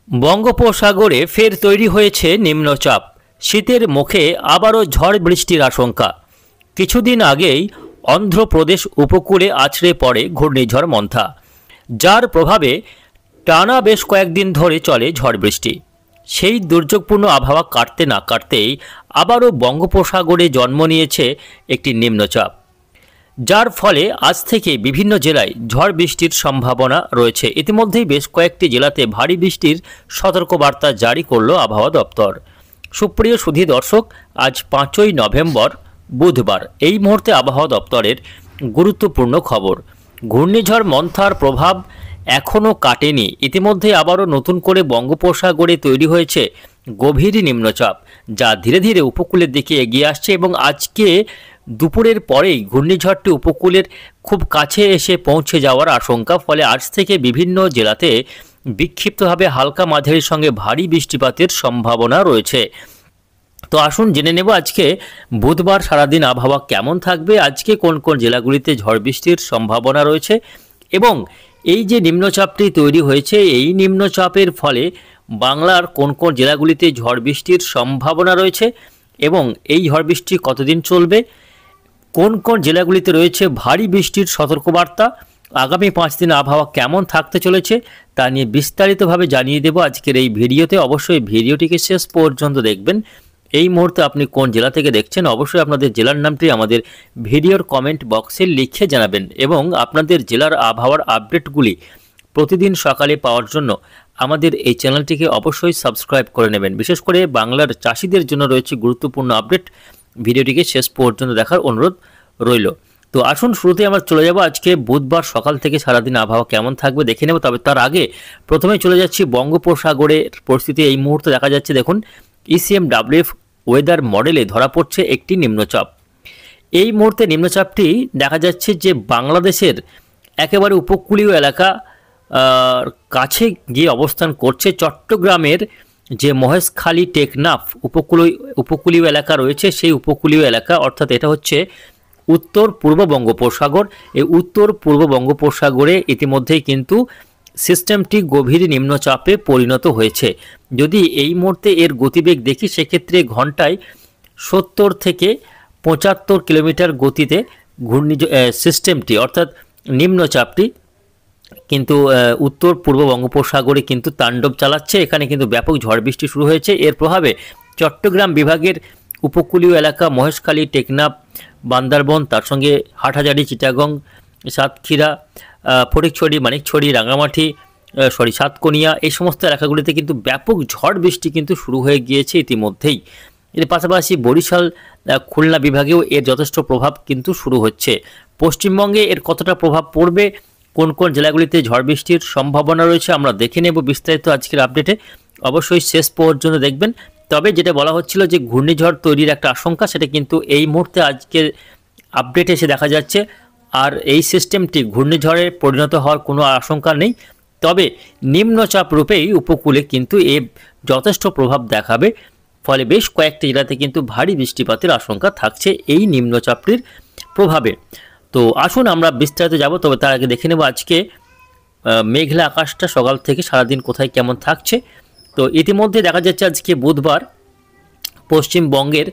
বঙ্গোপসাগরে ফের তৈরি হয়েছে নিম্নচাপ। শীতের মুখে আবারও ঝড় বৃষ্টির আশঙ্কা। কিছুদিন আগেই অন্ধ্রপ্রদেশ উপকূলে আছড়ে পড়ে ঘূর্ণিঝড় মন্থা, যার প্রভাবে টানা বেশ কয়েকদিন ধরে চলে ঝড় বৃষ্টি। সেই দুর্যোগপূর্ণ আবহাওয়া কাটতে না কাটতেই আবারও বঙ্গোপসাগরে জন্ম নিয়েছে একটি নিম্নচাপ, যার ফলে আজ থেকে বিভিন্ন জেলায় ঝড় বৃষ্টির সম্ভাবনা রয়েছে। ইতিমধ্যেই বেশ কয়েকটি জেলাতে ভারী বৃষ্টির সতর্কবার্তা জারি করল আবহাওয়া দপ্তর। সুপ্রিয় সুধী দর্শক, আজ 5ই নভেম্বর বুধবার। এই মুহূর্তে আবহাওয়া দপ্তরের গুরুত্বপূর্ণ খবর। ঘূর্ণিঝড় মন্থার প্রভাব এখনও কাটেনি। ইতিমধ্যে আবারও নতুন করে বঙ্গোপসাগরে তৈরি হয়েছে গভীর নিম্নচাপ, যা ধীরে ধীরে উপকূলের দিকে এগিয়ে আসছে এবং আজকে দুপুরের পরেই ঘূর্ণিঝড়টি উপকূলের খুব কাছে এসে পৌঁছে যাওয়ার আশঙ্কা। ফলে আজ থেকে বিভিন্ন জেলাতে বিক্ষিপ্তভাবে হালকা মাঝারির সঙ্গে ভারী বৃষ্টিপাতের সম্ভাবনা রয়েছে। তো আসুন জেনে নেব আজকে বুধবার সারাদিন আবহাওয়া কেমন থাকবে, আজকে কোন কোন জেলাগুলিতে ঝড় বৃষ্টির সম্ভাবনা রয়েছে এবং এই যে নিম্নচাপটি তৈরি হয়েছে এই নিম্নচাপের ফলে বাংলার কোন কোন জেলাগুলিতে ঝড় বৃষ্টির সম্ভাবনা রয়েছে এবং এই ঝড় বৃষ্টি কতদিন চলবে, কোন কোন জেলাগুলিতে রয়েছে ভারী বৃষ্টির সতর্কবার্তা, আগামী 5 দিন আবহাওয়া কেমন থাকতে চলেছে তা নিয়ে বিস্তারিতভাবে জানিয়ে দেব আজকের এই ভিডিওতে। অবশ্যই ভিডিওটিকে শেষ পর্যন্ত দেখবেন। এই মুহূর্তে আপনি কোন জেলা থেকে দেখছেন অবশ্যই আপনাদের জেলার নামটি আমাদের ভিডিওর কমেন্ট বক্সে লিখে জানাবেন এবং আপনাদের জেলার আবহাওয়ার আপডেটগুলি প্রতিদিন সকালে পাওয়ার জন্য আমাদের এই চ্যানেলটিকে অবশ্যই সাবস্ক্রাইব করে নেবেন। বিশেষ করে বাংলার চাষিদের জন্য রয়েছে গুরুত্বপূর্ণ আপডেট। ভিডিওটিকে শেষ পর্যন্ত দেখার অনুরোধ রইল। তো আসুন শুরুতে আমরা চলে যাব আজকে বুধবার সকাল থেকে সারাদিন আবহাওয়া কেমন থাকবে দেখে নেব। তবে তার আগে প্রথমে চলে যাচ্ছি বঙ্গোপসাগরের পরিস্থিতি। এই মুহূর্তে দেখা যাচ্ছে, দেখুন ECMWF ওয়েদার মডেলে ধরা পড়ছে একটি নিম্নচাপ। এই মুহূর্তে নিম্নচাপটি দেখা যাচ্ছে যে বাংলাদেশের একেবারে উপকূলীয় এলাকা কাছে গিয়ে অবস্থান করছে। চট্টগ্রামের যে মহেশখালী টেকনাফ উপকূলীয় এলাকা রয়েছে সেই উপকূলীয় এলাকা, অর্থাৎ এটা হচ্ছে উত্তর পূর্ব বঙ্গোপসাগর। এই উত্তর পূর্ব বঙ্গোপসাগরে ইতিমধ্যেই কিন্তু সিস্টেমটি গভীর নিম্নচাপে পরিণত হয়েছে। যদি এই মুহূর্তে এর গতিবেগ দেখি সেক্ষেত্রে ঘন্টায় 70 থেকে 75 কিলোমিটার গতিতে সিস্টেমটি অর্থাৎ নিম্নচাপটি কিন্তু উত্তর পূর্ব বঙ্গোপসাগরে কিন্তু তাণ্ডব চালাচ্ছে। এখানে কিন্তু ব্যাপক ঝড় বৃষ্টি শুরু হয়েছে। এর প্রভাবে চট্টগ্রাম বিভাগের উপকূলীয় এলাকা মহেশখালী, টেকনাফ, বান্দরবন, তার সঙ্গে হাটহাজারী, চিটাগং, সাতক্ষীরা, ফটিকছড়ি, মানিকছড়ি, রাঙামাটি, সাতকনিয়া এই সমস্ত এলাকাগুলিতে কিন্তু ব্যাপক ঝড় বৃষ্টি কিন্তু শুরু হয়ে গিয়েছে ইতিমধ্যেই। এর পাশাপাশি বরিশাল, খুলনা বিভাগেও এর যথেষ্ট প্রভাব কিন্তু শুরু হচ্ছে। পশ্চিমবঙ্গে এর কতটা প্রভাব পড়বে, কোন কোন জেলাগুলিতে ঝড় বৃষ্টির সম্ভাবনা রয়েছে আমরা দেখে নেব বিস্তারিত আজকের আপডেটে। অবশ্যই শেষ পর্যন্ত দেখবেন। তবে যেটা বলা হচ্ছিল যে ঘূর্ণিঝড় তৈরির একটা আশঙ্কা, সেটা কিন্তু এই মুহূর্তে আজকের আপডেটে এসে দেখা যাচ্ছে। আর এই সিস্টেমটি ঘূর্ণিঝড়ে পরিণত হওয়ার কোনো আশঙ্কা নেই। তবে নিম্নচাপ রূপেই উপকূলে কিন্তু যথেষ্ট প্রভাব দেখাবে। ফলে বেশ কয়েকটি জেলাতে কিন্তু ভারী বৃষ্টিপাতের আশঙ্কা থাকছে এই নিম্নচাপটির প্রভাবে। তো আসুন আমরা বিস্তারিত যাব। তবে তার আগে দেখে নেব আজকে মেঘলা আকাশটা সকাল থেকে সারাদিন কোথায় কেমন থাকছে। তো ইতিমধ্যে দেখা যাচ্ছে আজকে বুধবার পশ্চিমবঙ্গের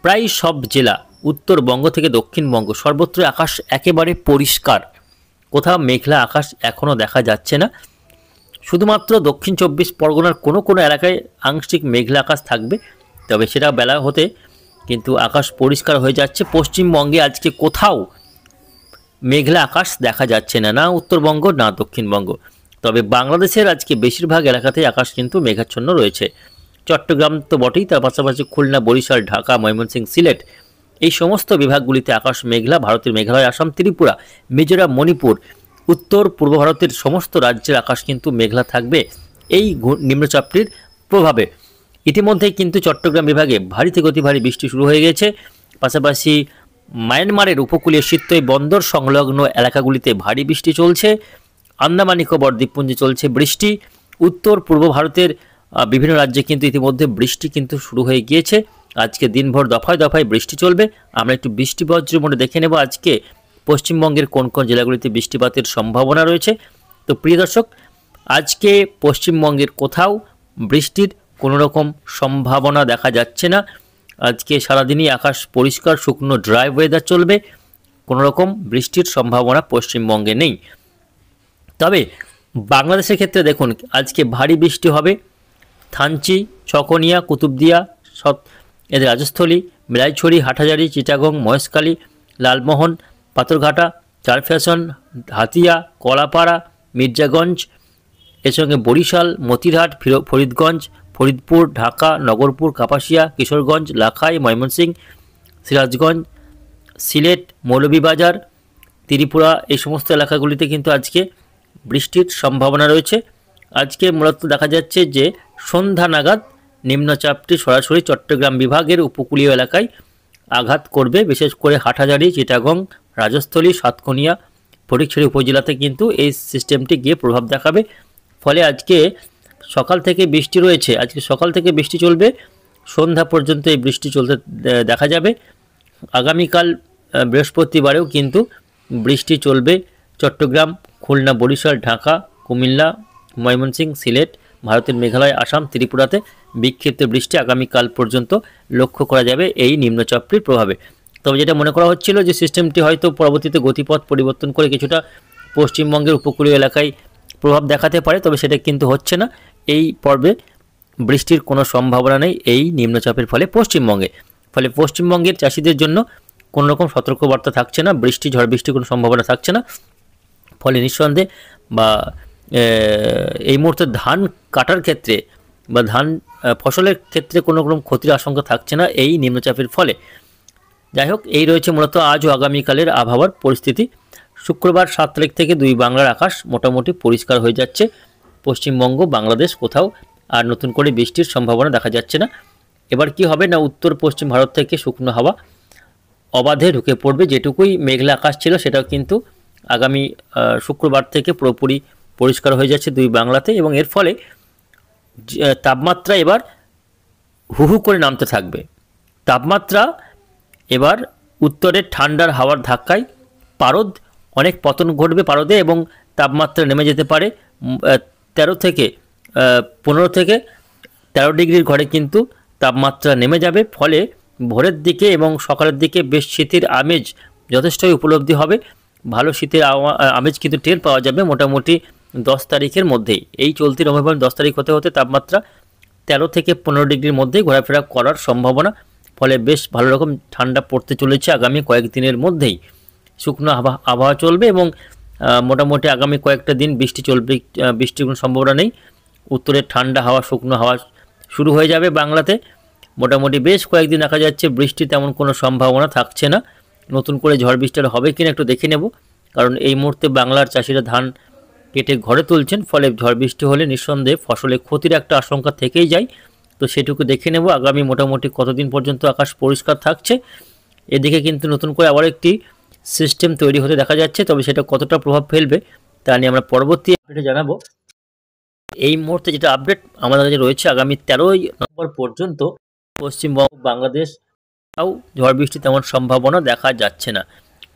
প্রায় সব জেলা, উত্তরবঙ্গ থেকে দক্ষিণবঙ্গ সর্বত্র আকাশ একেবারে পরিষ্কার। কোথাও মেঘলা আকাশ এখনও দেখা যাচ্ছে না। শুধুমাত্র দক্ষিণ 24 পরগনার কোনো কোনো এলাকায় আংশিক মেঘলা আকাশ থাকবে, তবে সেটা বেলা হতে কিন্তু আকাশ পরিষ্কার হয়ে যাচ্ছে। পশ্চিমবঙ্গে আজকে কোথাও মেঘলা আকাশ দেখা যাচ্ছে না, না উত্তরবঙ্গ না দক্ষিণবঙ্গ। তবে বাংলাদেশের আজকে বেশিরভাগ এলাকাতেই আকাশ কিন্তু মেঘাচ্ছন্ন রয়েছে। চট্টগ্রাম তো বটেই, তার পাশাপাশি খুলনা, বরিশাল, ঢাকা, ময়মনসিংহ, সিলেট এই সমস্ত বিভাগগুলিতে আকাশ মেঘলা। ভারতের মেঘালয়, আসাম, ত্রিপুরা, মিজোরাম, মণিপুর, উত্তর পূর্ব ভারতের সমস্ত রাজ্যের আকাশ কিন্তু মেঘলা থাকবে এই নিম্নচাপটির প্রভাবে। ইতিমধ্যেই কিন্তু চট্টগ্রাম বিভাগে ভারী থেকে অতি ভারী বৃষ্টি শুরু হয়ে গেছে। পাশাপাশি মায়ানমারের উপকূলীয় শীতই বন্দর সংলগ্ন এলাকাগুলিতে ভারী বৃষ্টি চলছে। আন্দামান নিকোবর দ্বীপপুঞ্জে চলছে বৃষ্টি। উত্তর পূর্ব ভারতের বিভিন্ন রাজ্যে কিন্তু ইতিমধ্যে বৃষ্টি কিন্তু শুরু হয়ে গিয়েছে। আজকে দিনভর দফায় দফায় বৃষ্টি চলবে। আমরা একটু বৃষ্টি বজ্রের মধ্যে দেখে নেব আজকে পশ্চিমবঙ্গের কোন কোন জেলাগুলিতে বৃষ্টিপাতের সম্ভাবনা রয়েছে। তো প্রিয় দর্শক, আজকে পশ্চিমবঙ্গের কোথাও বৃষ্টির কোনো রকম সম্ভাবনা দেখা যাচ্ছে না। আজকে সারাদিনই আকাশ পরিষ্কার, শুকনো, ড্রাই ওয়েদার চলবে। কোনো রকম বৃষ্টির সম্ভাবনা পশ্চিমবঙ্গে নেই। তবে বাংলাদেশের ক্ষেত্রে দেখুন, আজকে ভারী বৃষ্টি হবে। থানচি, চকনিয়া, কুতুবদিয়া, এদের রাজস্থলী, বিলাইছড়ি, হাটহাজারী, চিটাগং, মহেশখালী, লালমোহন, পাথরঘাটা, চারফ্যাশন, হাতিয়া, কলাপাড়া, মির্জাগঞ্জ, এর সঙ্গে বরিশাল, মতিরহাট, ফরিদগঞ্জ, ফরিদপুর, ঢাকা, নগরপুর, কাপাসিয়া, কিশোরগঞ্জ, লাখাই, ময়মনসিংহ, সিরাজগঞ্জ, সিলেট, মৌলভীবাজার, ত্রিপুরা, এই সমস্ত এলাকাগুলিতে কিন্তু আজকে বৃষ্টির সম্ভাবনা রয়েছে। আজকে মূলত দেখা যাচ্ছে যে সন্ধ্যা নাগাদ নিম্নচাপটি সরাসরি চট্টগ্রাম বিভাগের উপকূলীয় এলাকায় আঘাত করবে। বিশেষ করে হাটহাজারী, চিটাগং, রাজস্থলী, সাতকনিয়া, ফটিকছড়ি উপজেলাতে কিন্তু এই সিস্টেমটি গিয়ে প্রভাব দেখাবে। ফলে আজকে সকাল থেকে বৃষ্টি রয়েছে, আজকে সকাল থেকে বৃষ্টি চলবে, সন্ধ্যা পর্যন্ত এই বৃষ্টি চলতে দেখা যাবে। আগামীকাল বৃহস্পতিবারেও কিন্তু বৃষ্টি চলবে চট্টগ্রাম, খুলনা, বরিশাল, ঢাকা, কুমিল্লা, ময়মনসিংহ, সিলেট, ভারতের মেঘালয়, আসাম, ত্রিপুরাতে বিক্ষিপ্ত বৃষ্টি আগামীকাল পর্যন্ত লক্ষ্য করা যাবে এই নিম্নচাপটির প্রভাবে। তবে যেটা মনে করা হচ্ছিল যে সিস্টেমটি হয়তো পরবর্তীতে গতিপথ পরিবর্তন করে কিছুটা পশ্চিমবঙ্গের উপকূলীয় এলাকায় প্রভাব দেখাতে পারে, তবে সেটা কিন্তু হচ্ছে না। এই পর্বে বৃষ্টির কোনো সম্ভাবনা নেই এই নিম্নচাপের ফলে পশ্চিমবঙ্গে। ফলে পশ্চিমবঙ্গের চাষিদের জন্য কোনো রকম সতর্কবার্তা থাকছে না, ঝড় বৃষ্টির কোনো সম্ভাবনা থাকছে না। ফলে নিঃসন্দেহে বা এই মুহূর্তে ধান কাটার ক্ষেত্রে বা ধান ফসলের ক্ষেত্রে কোনো রকম ক্ষতির আশঙ্কা থাকছে না এই নিম্নচাপের ফলে। যাই হোক, এই রয়েছে মূলত আজ ও আগামীকালের আবহাওয়ার পরিস্থিতি। শুক্রবার 7 তারিখ থেকে দুই বাংলার আকাশ মোটামুটি পরিষ্কার হয়ে যাচ্ছে। পশ্চিমবঙ্গ, বাংলাদেশ কোথাও আর নতুন করে বৃষ্টির সম্ভাবনা দেখা যাচ্ছে না। এবার কি হবে না, উত্তর পশ্চিম ভারত থেকে শুকনো হাওয়া অবাধে ঢুকে পড়বে। যেটুকুই মেঘলা আকাশ ছিল সেটাও কিন্তু আগামী শুক্রবার থেকে পুরোপুরি পরিষ্কার হয়ে যাচ্ছে দুই বাংলাতে, এবং এর ফলে তাপমাত্রা এবার হুহু করে নামতে থাকবে। তাপমাত্রা এবার উত্তরের ঠান্ডার হাওয়ার ধাক্কায় পারদ অনেক পতন ঘটবে পারদে, এবং তাপমাত্রা নেমে যেতে পারে 15 থেকে 13 ডিগ্রির ঘরে কিন্তু তাপমাত্রা নেমে যাবে। ফলে ভোরের দিকে এবং সকালের দিকে বেশ শীতের আমেজ যথেষ্টই উপলব্ধি হবে। ভালো শীতের আমেজ কিন্তু টের পাওয়া যাবে মোটামুটি 10 তারিখের মধ্যেই। এই চলতি নভেম্বর 10 তারিখ হতে হতে তাপমাত্রা 13 থেকে 15 ডিগ্রির মধ্যেই ঘোরাফেরা করার সম্ভাবনা। ফলে বেশ ভালো রকম ঠান্ডা পড়তে চলেছে আগামী কয়েকদিনের মধ্যেই। শুকনো আবহাওয়া চলবে এবং মোটামুটি আগামী কয়েকটা দিন বৃষ্টি চলবে। বৃষ্টির কোনো সম্ভাবনা নেই। উত্তরের ঠান্ডা হাওয়া, শুকনো হাওয়া শুরু হয়ে যাবে বাংলাতে। মোটামুটি বেশ কয়েকদিন দেখা যাচ্ছে বৃষ্টি তেমন কোনো সম্ভাবনা থাকছে না। নতুন করে ঝড় বৃষ্টি হবে কিনা একটু দেখে নেব, কারণ এই মুহূর্তে বাংলার চাষিরা ধান কেটে ঘরে তুলছেন। ফলে ঝড় বৃষ্টি হলে নিঃসন্দেহে ফসলে ক্ষতির একটা আশঙ্কা থেকেই যায়। তো সেটুকু দেখে নেব আগামী মোটামুটি কতদিন পর্যন্ত আকাশ পরিষ্কার থাকছে। এদিকে কিন্তু নতুন করে আবার একটি সিস্টেম তৈরি হতে দেখা যাচ্ছে, তবে সেটা কতটা প্রভাব ফেলবে তা নিয়ে আমরা পরবর্তী আপডেটে জানাবো। এই মুহূর্তে যেটা আপডেট আমাদের কাছে রয়েছে, আগামী 13 নভেম্বর পর্যন্ত পশ্চিমবঙ্গ, বাংলাদেশ তাও ঝড় বৃষ্টি তেমন সম্ভাবনা দেখা যাচ্ছে না।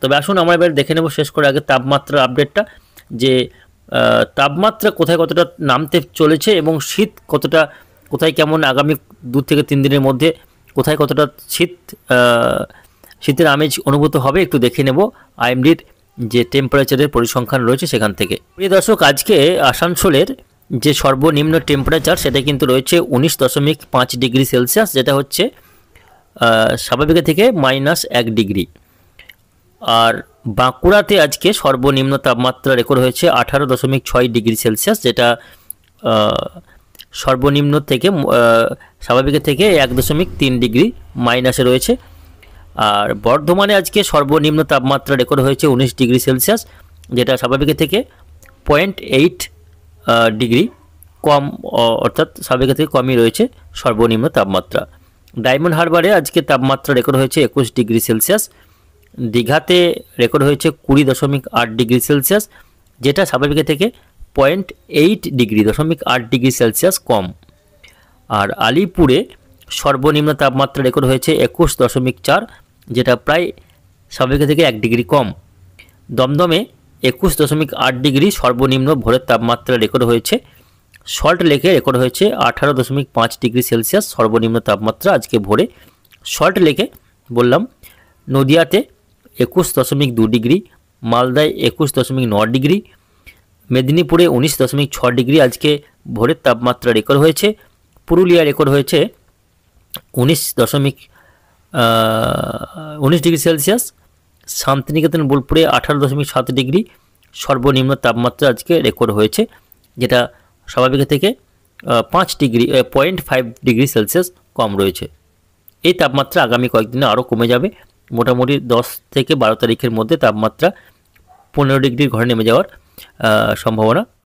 তবে আসুন আমরা এবার দেখে নেব শেষ করে আগে তাপমাত্রার আপডেটটা, যে তাপমাত্রা কোথায় কতটা নামতে চলেছে এবং শীত কতটা, কোথায় কেমন আগামী 2 থেকে 3 দিনের মধ্যে কোথায় কতটা শীতের আমেজ অনুভূত হবে একটু দেখে নেব আইএমডির যে টেম্পারেচারের পরিসংখ্যান রয়েছে সেখান থেকে। প্রিয় দর্শক, আজকে আসানসোলের যে সর্বনিম্ন টেম্পারেচার সেটা কিন্তু রয়েছে 19.5 ডিগ্রি সেলসিয়াস, যেটা হচ্ছে স্বাভাবিকের থেকে -1 ডিগ্রি। আর বাঁকুড়াতে আজকে সর্বনিম্ন তাপমাত্রা রেকর্ড হয়েছে 18.6 ডিগ্রি সেলসিয়াস, যেটা সর্বনিম্ন থেকে স্বাভাবিকের থেকে 1.3 ডিগ্রি মাইনাসে রয়েছে। আর বর্ধমানে আজকে সর্বনিম্ন তাপমাত্রা রেকর্ড হয়েছে 19 ডিগ্রি সেলসিয়াস, যেটা স্বাভাবিকের থেকে 0.8 ডিগ্রি কম, অর্থাৎ স্বাভাবিকের থেকে কমই রয়েছে সর্বনিম্ন তাপমাত্রা। ডায়মন্ড হারবারে আজকে তাপমাত্রা রেকর্ড হয়েছে 21 ডিগ্রি সেলসিয়াস। দীঘাতে রেকর্ড হয়েছে 20.8 ডিগ্রি সেলসিয়াস, যেটা স্বাভাবিকের থেকে 0.8 ডিগ্রি সেলসিয়াস কম। আর আলিপুরে সর্বনিম্ন তাপমাত্রা রেকর্ড হয়েছে 21.4, যেটা প্রায় স্বাভাবিকের থেকে 1 ডিগ্রি কম। দমদমে 21.8 ডিগ্রি সর্বনিম্ন ভোরের তাপমাত্রা রেকর্ড হয়েছে। সল্ট লেকে রেকর্ড হয়েছে 18.5 ডিগ্রি সেলসিয়াস সর্বনিম্ন তাপমাত্রা আজকে ভোরে। সল্ট লেকে বললাম। নদিয়াতে 21.2 ডিগ্রি, মালদায় 21.9 ডিগ্রি, মেদিনীপুরে 19.6 ডিগ্রি আজকে ভোরের তাপমাত্রা রেকর্ড হয়েছে। পুরুলিয়া রেকর্ড হয়েছে 19 ডিগ্রি সেলসিয়াস। শান্তিনিকেতন বোলপুরে 18.7 ডিগ্রি সর্বনিম্ন তাপমাত্রা আজকে রেকর্ড হয়েছে, যেটা স্বাভাবিক থেকে 0.5 ডিগ্রি সেলসিয়াস কম রয়েছে। এই তাপমাত্রা আগামী কয়েকদিনে আরও কমে যাবে। মোটামুটি 10 থেকে 12 তারিখের মধ্যে তাপমাত্রা 15 ডিগ্রির ঘরে নেমে যাওয়ার সম্ভাবনা